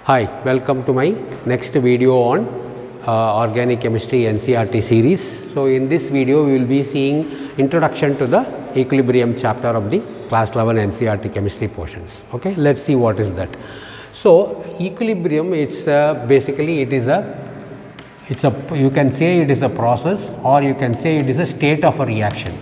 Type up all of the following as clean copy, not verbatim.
Hi, welcome to my next video on Organic Chemistry NCERT series. So, in this video we will be seeing introduction to the equilibrium chapter of the class 11 NCERT chemistry portions. Okay, let's see what is that. So, equilibrium, it's basically it is a you can say it is a process, or you can say it is a state of a reaction.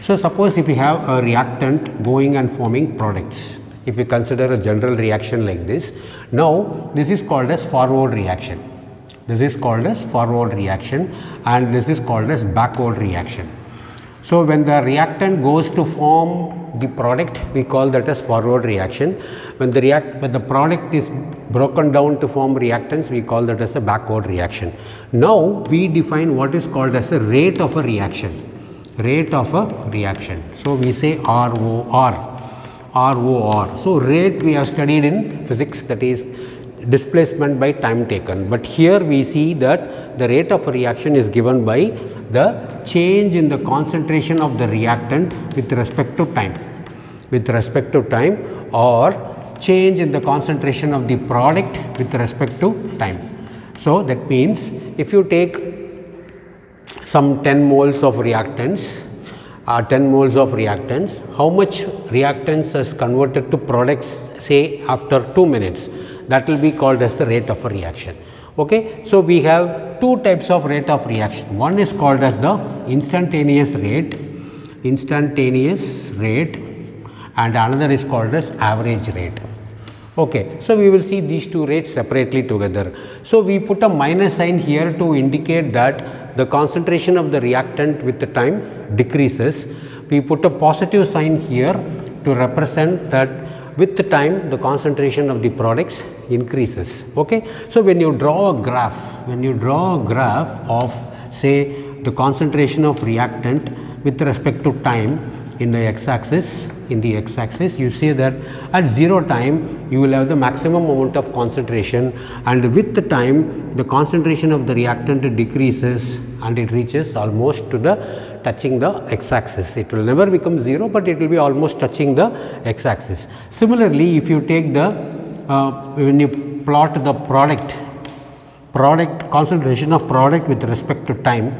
So, suppose if you have a reactant going and forming products, if we consider a general reaction like this, now this is called as forward reaction. And this is called as backward reaction. So, when the reactant goes to form the product, we call that as forward reaction. When the product is broken down to form reactants, we call that as a backward reaction. Now, we define what is called as a rate of a reaction. So, we say ROR. So, rate we have studied in physics, that is displacement by time taken, but here we see that the rate of a reaction is given by the change in the concentration of the reactant with respect to time, or change in the concentration of the product with respect to time. So, that means if you take some 10 moles of reactants, how much reactants is converted to products, say after 2 minutes, that will be called as the rate of a reaction. Okay. So, we have two types of rate of reaction. One is called as the instantaneous rate, and another is called as average rate. Okay. So, we will see these two rates separately together. So, we put a minus sign here to indicate that the concentration of the reactant with the time decreases. We put a positive sign here to represent that with the time the concentration of the products increases. Okay. So, when you draw a graph of, say, the concentration of reactant with respect to time in the x-axis, you see that at 0 time you will have the maximum amount of concentration, and with the time the concentration of the reactant decreases and it reaches almost to the touching the x-axis. It will never become 0, but it will be almost touching the x-axis. Similarly, if you take the when you plot the product concentration of product with respect to time,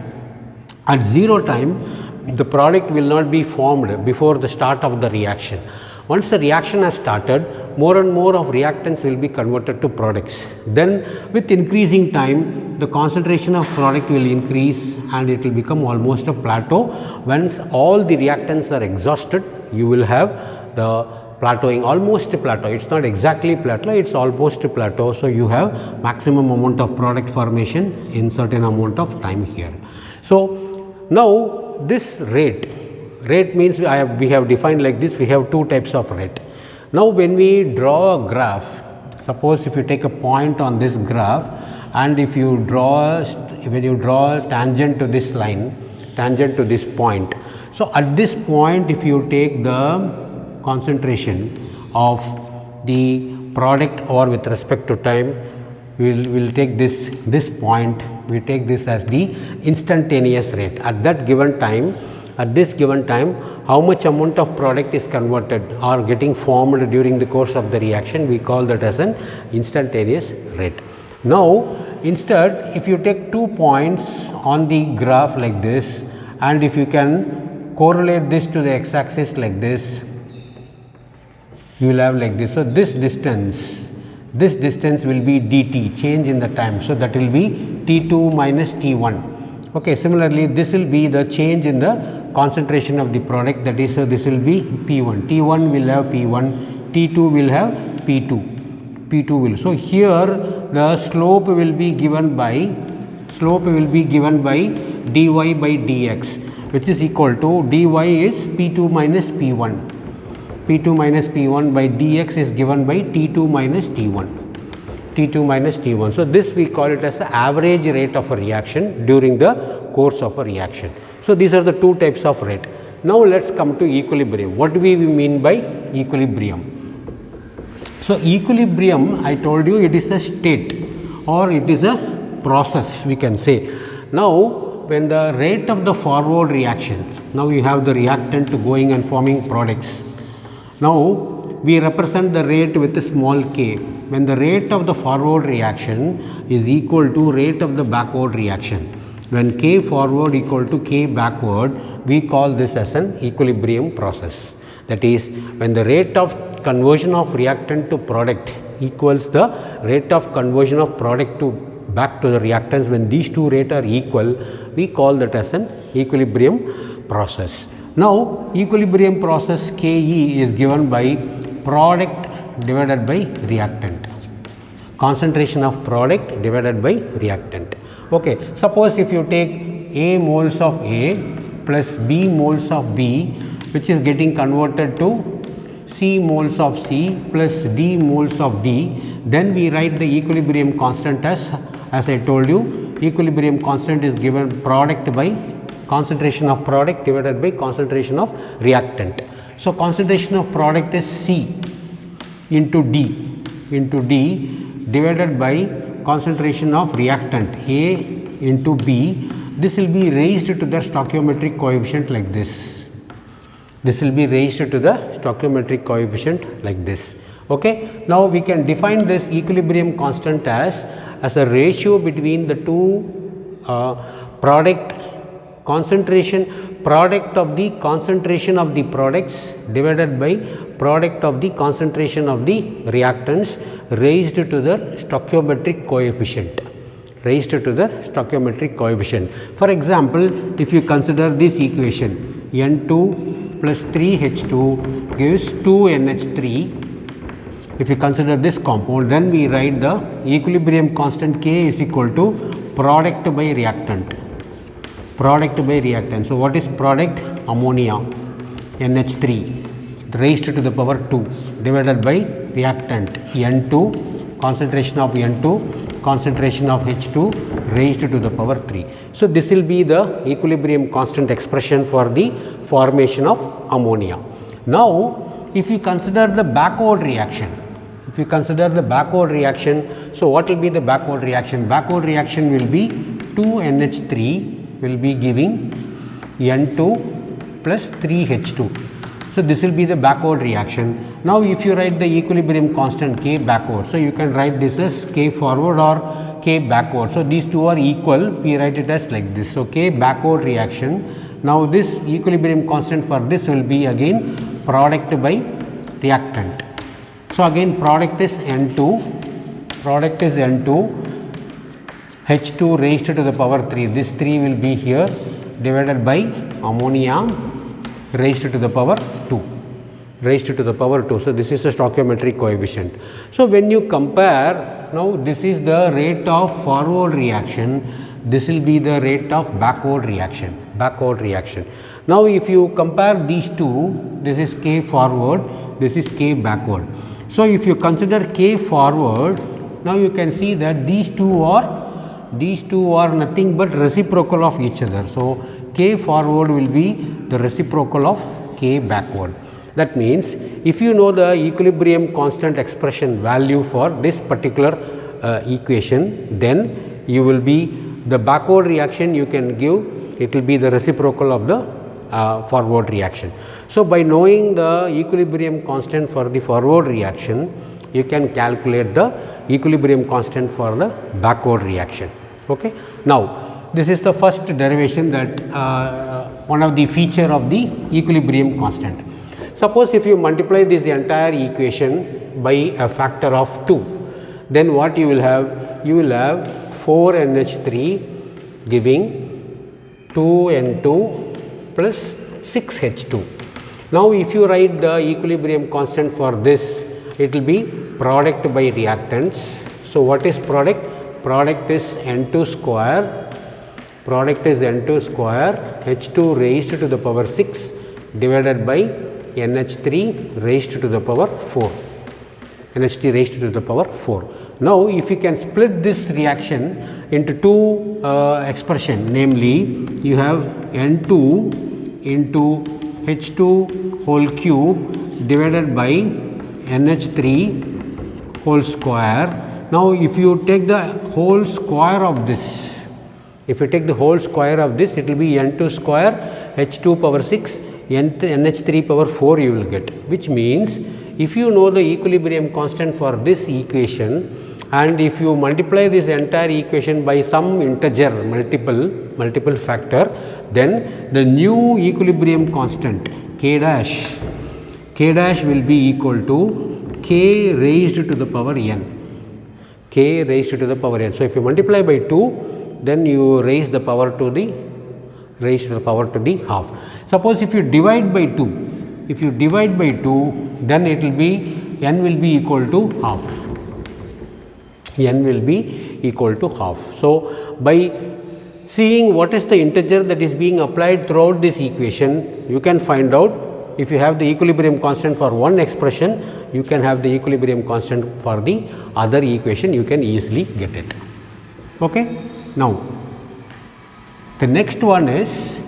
at 0 time the product will not be formed before the start of the reaction. Once the reaction has started, more and more of reactants will be converted to products. Then with increasing time, the concentration of product will increase and it will become almost a plateau. Once all the reactants are exhausted, you will have the plateauing, almost a plateau. It is not exactly plateau, it is almost a plateau. So, you have maximum amount of product formation in certain amount of time here. So, now this rate means we have defined like this. We have two types of rate. Now, when we draw a graph, suppose if you take a point on this graph, and if you draw when you draw a tangent to this line, tangent to this point. So, at this point, if you take the concentration of the product or with respect to time, we will take this point, we take this as the instantaneous rate. At that given time, how much amount of product is converted or getting formed during the course of the reaction, we call that as an instantaneous rate. Now, instead, if you take 2 points on the graph like this, and if you can correlate this to the x-axis like this, you will have like this. So, this distance will be dt, change in the time. So, that will be T2 minus T1. Okay. Similarly, this will be the change in the concentration of the product, that is, so this will be P1. T1 will have P1, T2 will have P2 will. So, here the slope will be given by dy by dx, which is equal to dy is P2 minus P1. P2 minus P1 by dx is given by T2 minus T1. So, this we call it as the average rate of a reaction during the course of a reaction. So, these are the two types of rate. Now, let us come to equilibrium. What do we mean by equilibrium? So, equilibrium, I told you, it is a state or it is a process, we can say. Now, when the rate of the forward reaction, now you have the reactant going and forming products. Now, we represent the rate with a small k. When the rate of the forward reaction is equal to rate of the backward reaction, when k forward equal to k backward, we call this as an equilibrium process. That is, when the rate of conversion of reactant to product equals the rate of conversion of product to back to the reactants, when these two rates are equal, we call that as an equilibrium process. Now, equilibrium process KE is given by product divided by reactant, concentration of product divided by reactant. Okay, suppose if you take A moles of A plus B moles of B, which is getting converted to C moles of C plus D moles of D, then we write the equilibrium constant as I told you, equilibrium constant is given product by concentration of product divided by concentration of reactant. So, concentration of product is C into D divided by concentration of reactant A into B. This will be raised to the stoichiometric coefficient like this. This will be raised to the stoichiometric coefficient like this. Okay. Now, we can define this equilibrium constant as a ratio between the two product concentration, product of the concentration of the products divided by product of the concentration of the reactants raised to the stoichiometric coefficient. Raised to the stoichiometric coefficient. For example, if you consider this equation, N2 plus 3H2 gives 2NH3. If you consider this compound, then we write the equilibrium constant K is equal to product by reactant. Product by reactant. So, what is product? Ammonia, NH3 raised to the power 2 divided by reactant N2, concentration of N2, concentration of H2 raised to the power 3. So, this will be the equilibrium constant expression for the formation of ammonia. Now, if you consider the backward reaction, so what will be the backward reaction? Backward reaction will be 2NH3 will be giving N2 plus 3H2. So, this will be the backward reaction. Now, if you write the equilibrium constant K backward, so you can write this as K forward or K backward. So, these two are equal, we write it as like this. So, K backward reaction. Now, this equilibrium constant for this will be again product by reactant. So, again product is N2, H2 raised to the power 3, this 3 will be here divided by ammonia raised to the power 2, So, this is the stoichiometric coefficient. So, when you compare, now this is the rate of forward reaction, this will be the rate of backward reaction. Now, if you compare these two, this is K forward, this is K backward. So, if you consider K forward, now you can see that these two are nothing but reciprocal of each other. So, K forward will be the reciprocal of K backward. That means, if you know the equilibrium constant expression value for this particular equation, then you will be the backward reaction you can give, it will be the reciprocal of the forward reaction. So, by knowing the equilibrium constant for the forward reaction, you can calculate the equilibrium constant for the backward reaction. Okay. Now, this is the first derivation, that one of the feature of the equilibrium constant. Suppose if you multiply this entire equation by a factor of 2, then what you will have? You will have 4NH3 giving 2N2 plus 6H2. Now, if you write the equilibrium constant for this, it will be product by reactants. So, what is product? Product is N2 square, H2 raised to the power 6 divided by NH3 raised to the power 4, NH3 raised to the power 4. Now, if you can split this reaction into two expression, namely you have N2 into H2 whole cube divided by NH3 whole square. Now, if you take the whole square of this, it will be N2 square H2 power 6 NH3 power 4 you will get, which means if you know the equilibrium constant for this equation, and if you multiply this entire equation by some integer multiple factor, then the new equilibrium constant k dash will be equal to k raised to the power n, k raised to the power n. So, if you multiply by 2, then you raise the power to the half. Suppose if you divide by 2, then it will be n will be equal to half. N will be equal to half. So, by seeing what is the integer that is being applied throughout this equation, you can find out. If you have the equilibrium constant for one expression, you can have the equilibrium constant for the other equation, you can easily get it. Okay? Now, the next one is